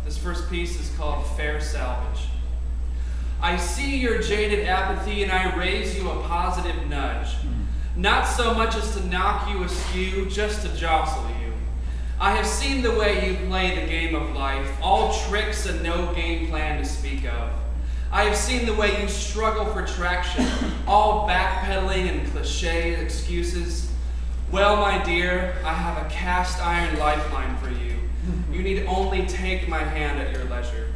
This first piece is called Fair Salvage. I see your jaded apathy and I raise you a positive nudge. Not so much as to knock you askew, just to jostle you. I have seen the way you play the game of life, all tricks and no game plan to speak of. I have seen the way you struggle for traction, all backpedaling and cliché excuses. Well, my dear, I have a cast iron lifeline for you. You need only take my hand at your leisure.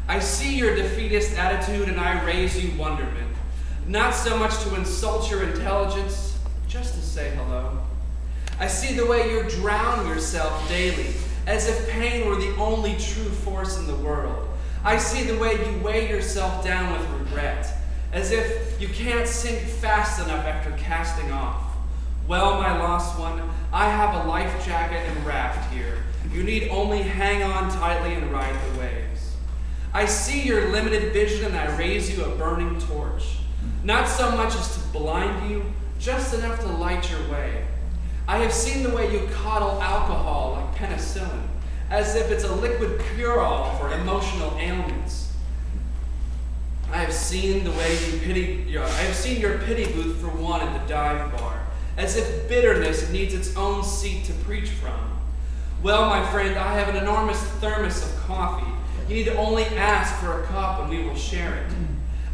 I see your defeatist attitude and I raise you wonderment. Not so much to insult your intelligence, just to say hello. I see the way you drown yourself daily, as if pain were the only true force in the world. I see the way you weigh yourself down with regret, as if you can't sink fast enough after casting off. Well, my lost one, I have a life jacket and raft here. You need only hang on tightly and ride the waves. I see your limited vision and I raise you a burning torch. Not so much as to blind you, just enough to light your way. I have seen the way you coddle alcohol like penicillin, as if it's a liquid cure-all for emotional ailments. I have seen the way I have seen your pity booth for one at the dive bar, as if bitterness needs its own seat to preach from. Well, my friend, I have an enormous thermos of coffee. You need to only ask for a cup and we will share it.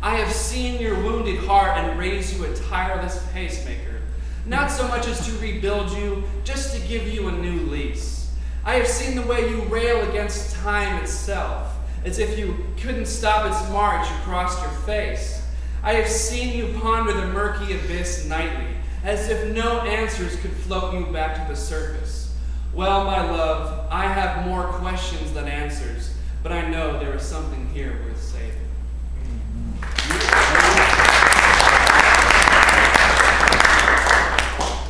I have seen your wounded heart and raise you a tireless pacemaker. Not so much as to rebuild you, just to give you a new lease. I have seen the way you rail against time itself, as if you couldn't stop its march across your face. I have seen you ponder the murky abyss nightly, as if no answers could float you back to the surface. Well, my love, I have more questions than answers, but I know there is something here worth saving.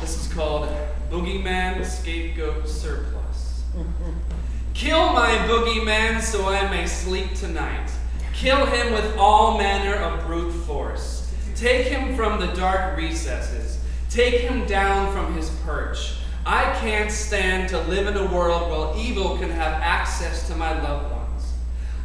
This is called Boogeyman, Scapegoat, Surplus. Kill my boogeyman so I may sleep tonight. Kill him with all manner of brute force. Take him from the dark recesses. Take him down from his perch. I can't stand to live in a world where evil can have access to my loved ones.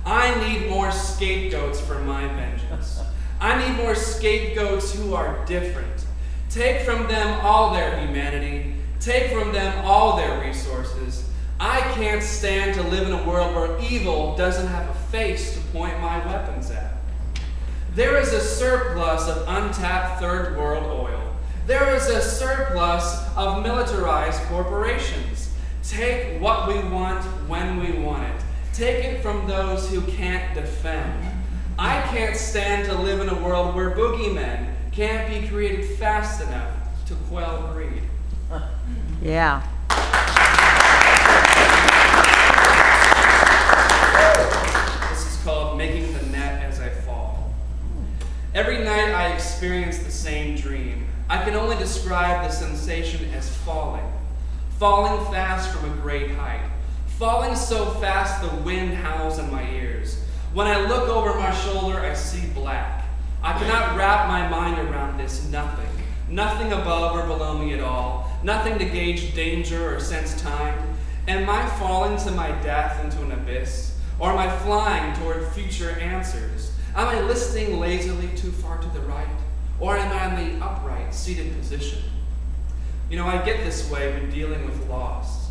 I need more scapegoats for my vengeance. I need more scapegoats who are different. Take from them all their humanity. Take from them all their resources. I can't stand to live in a world where evil doesn't have a face to point my weapons at. There is a surplus of untapped third world oil. There is a surplus of militarized corporations. Take what we want when we want it. Take it from those who can't defend. I can't stand to live in a world where boogeymen can't be created fast enough to quell greed. Yeah. This is called Making the Net as I Fall. Every night I experience the same dream. I can only describe the sensation as falling. Falling fast from a great height. Falling so fast the wind howls in my ears. When I look over my shoulder, I see black. I cannot wrap my mind around this nothing. Nothing above or below me at all. Nothing to gauge danger or sense time. Am I falling to my death into an abyss? Or am I flying toward future answers? Am I listening lazily too far to the right? Or am I in the upright, seated position? You know, I get this way when dealing with loss,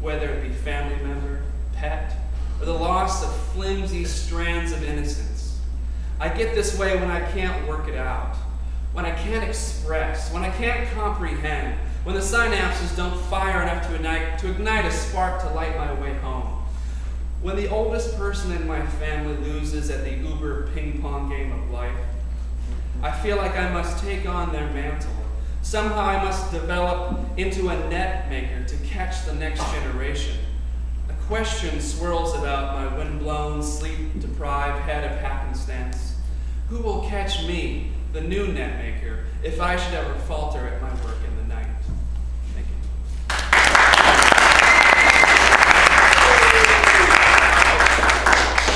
whether it be family member, pet, or the loss of flimsy strands of innocence. I get this way when I can't work it out, when I can't express, when I can't comprehend, when the synapses don't fire enough to ignite a spark to light my way home. When the oldest person in my family loses at the uber ping-pong game of life, I feel like I must take on their mantle. Somehow I must develop into a net maker to catch the next generation. A question swirls about my windblown, sleep-deprived head of happenstance. Who will catch me, the new net maker, if I should ever falter at my work in the night? Thank you.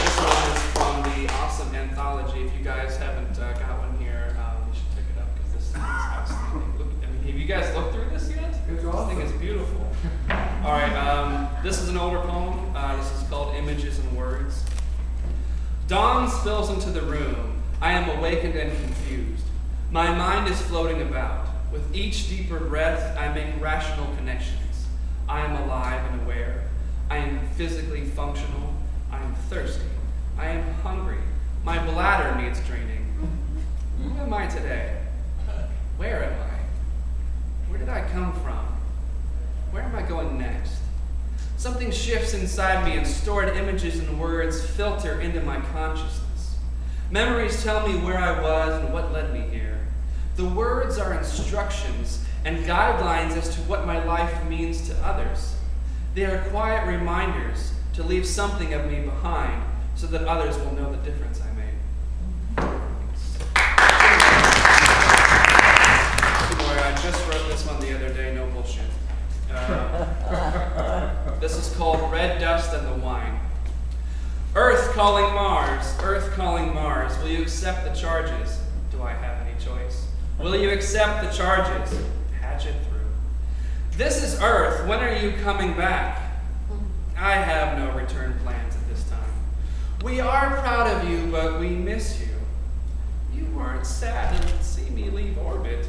This one is from the awesome anthology. If you guys haven't got one here, you should pick it up because this thing is outstanding. Look, I mean, have you guys looked through this yet? It's awesome. This thing is beautiful. All right, this is an older poem. This is called Images in in words. Dawn spills into the room. I am awakened and confused. My mind is floating about. With each deeper breath, I make rational connections. I am alive and aware. I am physically functional. I am thirsty. I am hungry. My bladder needs draining. Who am I today? Where am I? Where did I come from? Where am I going next? Something shifts inside me and stored images and words filter into my consciousness. Memories tell me where I was and what led me here. The words are instructions and guidelines as to what my life means to others. They are quiet reminders to leave something of me behind so that others will know the difference I made. I just wrote this one the other day, no bullshit. This is called Red Dust and the Wine. Earth calling Mars, Earth calling Mars, will you accept the charges? Do I have any choice? Will you accept the charges? Patch it through. This is Earth, when are you coming back? I have no return plans at this time. We are proud of you, but we miss you. You weren't sad to see me leave orbit.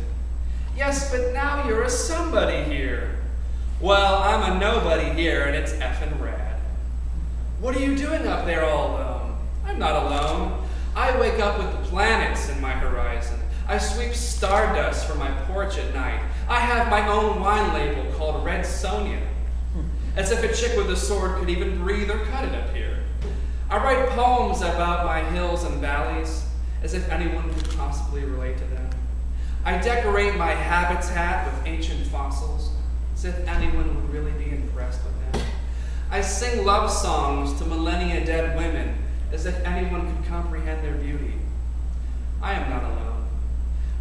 Yes, but now you're a somebody here. Well, I'm a nobody here, and it's effing rad. What are you doing up there all alone? I'm not alone. I wake up with the planets in my horizon. I sweep stardust from my porch at night. I have my own wine label called Red Sonja. As if a chick with a sword could even breathe or cut it up here. I write poems about my hills and valleys, as if anyone could possibly relate to them. I decorate my habitat with ancient fossils, as if anyone would really be impressed with them. I sing love songs to millennia dead women, as if anyone could comprehend their beauty. I am not alone.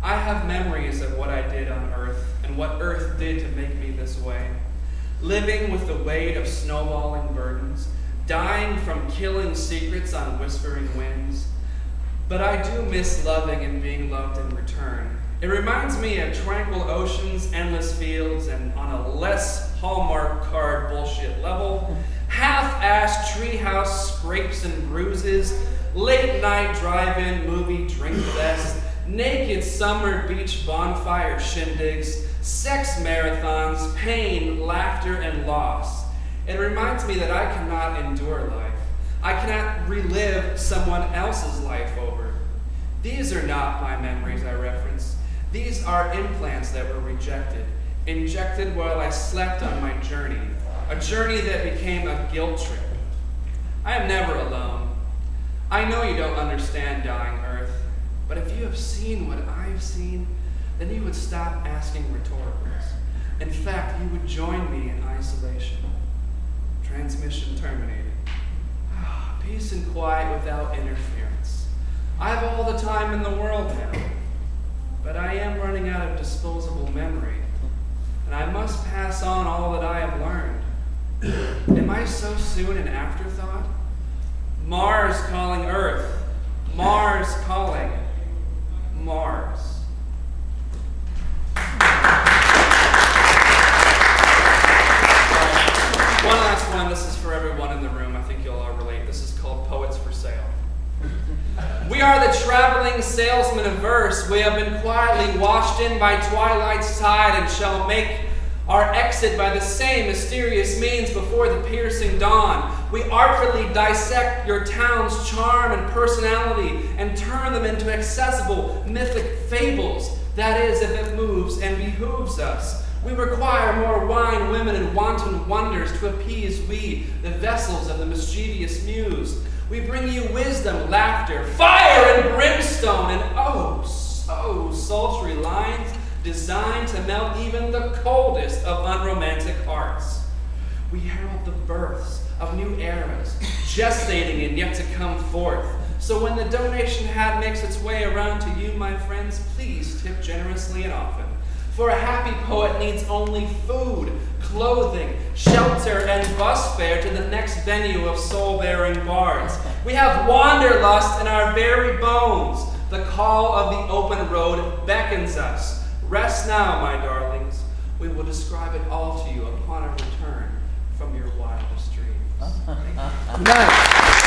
I have memories of what I did on Earth, and what Earth did to make me this way. Living with the weight of snowballing burdens, dying from killing secrets on whispering winds. But I do miss loving and being loved in return. It reminds me of tranquil oceans, endless fields, and on a less Hallmark card bullshit level, half-assed treehouse scrapes and bruises, late-night drive-in movie drink fest, naked summer beach bonfire shindigs, sex marathons, pain, laughter, and loss. It reminds me that I cannot endure life. I cannot relive someone else's life over. These are not my memories I reference. These are implants that were rejected, injected while I slept on my journey, a journey that became a guilt trip. I am never alone. I know you don't understand, dying Earth, but if you have seen what I've seen, then you would stop asking rhetoricals. In fact, you would join me in isolation. Transmission terminated. Peace and quiet without interference. I have all the time in the world now. But I am running out of disposable memory, and I must pass on all that I have learned. Am I so soon an afterthought? Mars calling Earth. Mars calling Mars. One last one. This is for everyone in the room. I think you'll all relate. This is called Poets for Sale. We are the traveling salesmen of verse. We have been quietly washed in by twilight's tide and shall make our exit by the same mysterious means before the piercing dawn. We artfully dissect your town's charm and personality and turn them into accessible mythic fables. That is, if it moves and behooves us. We require more wine, women, and wanton wonders to appease we, the vessels of the mischievous muse. We bring you wisdom, laughter, fire, and brimstone, and oh, so sultry lines designed to melt even the coldest of unromantic hearts. We herald the births of new eras, gestating and yet to come forth. So when the donation hat makes its way around to you, my friends, please tip generously and often. For a happy poet needs only food, clothing, shelter, and bus fare to the next venue of soul-bearing bards. We have wanderlust in our very bones. The call of the open road beckons us. Rest now, my darlings. We will describe it all to you upon our return from your wildest dreams. Thank you. Nice.